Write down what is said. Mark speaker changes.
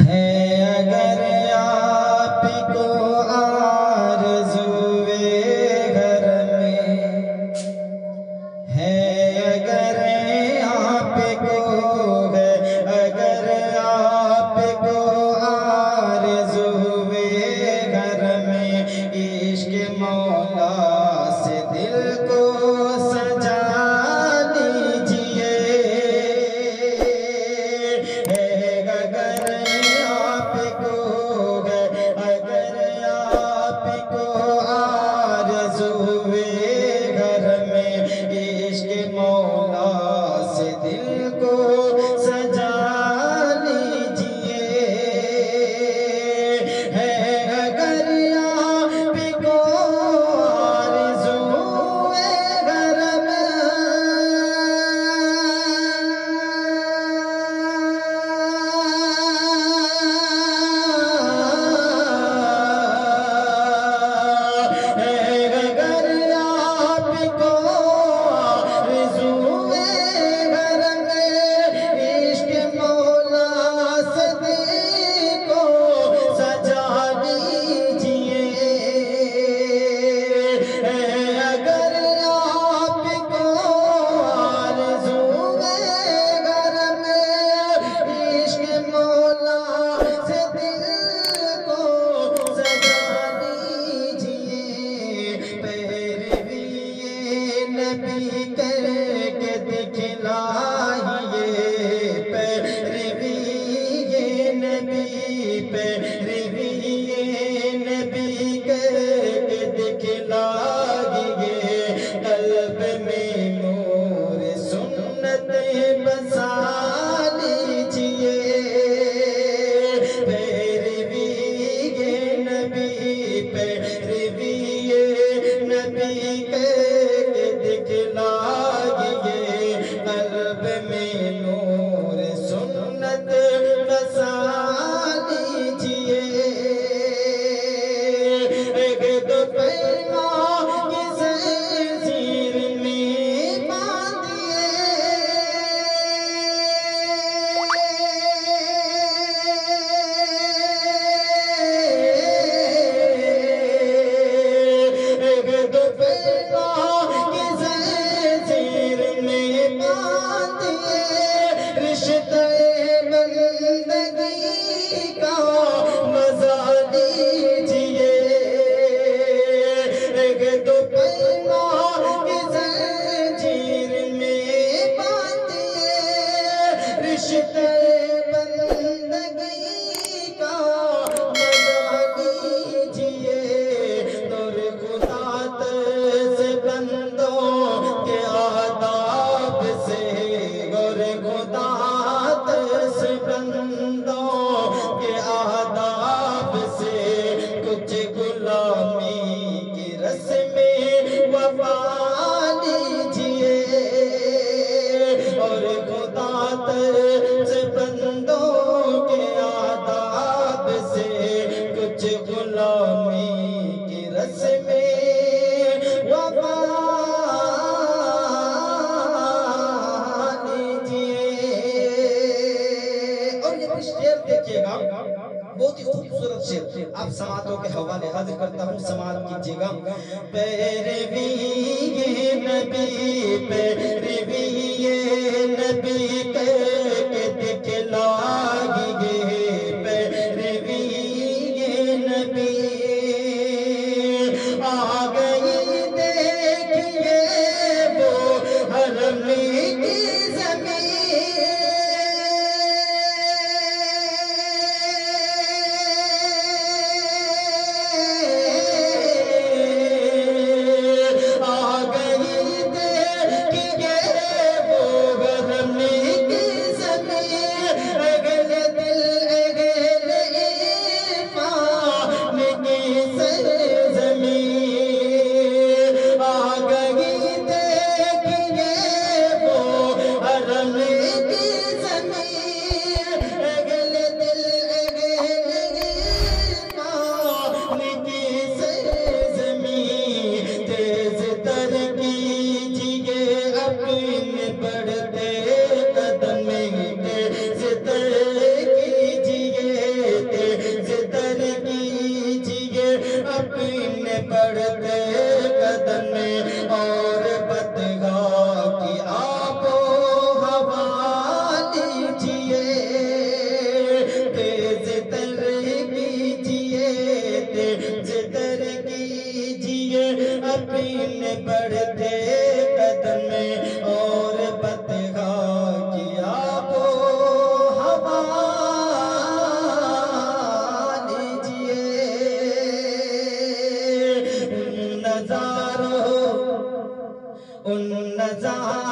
Speaker 1: ہے اگر آپ کو آرزوئے گھر میں، ہے اگر آپ کو ہے، اگر آپ کو آرزوئے گھر میں، عشق مولا سے دل کو سجا لیجئے۔ ہے اگر آپ کو ہے، اگر آپ کو آرزوئے گھر میں، عشق مولا سے دل کو سجا لیجئے۔ ہے اگر آپ کو آرزوئے گھر میں، ہے اگر آپ کو آرزوئے گھر میں، عشق مولا سے دل کو سجا لیجئے۔ ہے اگر آپ کو آرزوئے گھر میں، عشق مولا سے دل کو سجا لیجئے۔ پیروی نبی کر کے دکھلائیے، پیروی نبی، پیروی نبی کر کے دکھلائیے۔ قلب میں نور سنت بسا لیجئے۔ پیروی نبی، پیروی نبی کر کے دکھلائیے۔ قلب میں نور سنت بسا لیجئے۔ ایک دو پیما کی زنجیر میں باندھیے، ایک دو پیما کی زنجیر میں باندھیے۔ رشتہ بندگی کا مزہ لیجئے۔ ایک دو پیما کی زنجیر میں باندھیے، رشتہ بندگی کا مزہ لیجئے۔ نور خدا سے بندوں کے آداب سے، نور خدا سے بندوں کے آداب سے، کچھ غلامی کی رسمیں وفا لیجئے۔ اور خدا سے بندوں کے آداب سے، کچھ غلامی کی رسمیں وفا لیجئے۔ اور یہ بھی شعر دیکھیے گا، بہت ہی خوبصورت شعر، آپ سماعتوں کے حوالے حاضر کرتا ہوں، سماعت کیجئے گا۔ پیروی نبی، پیروی نبی کر کے دکھلائیے۔ پیروی نبی آ گئی دیکھیے وہ حرم کی زمین، آ گئی دیکھیے رضا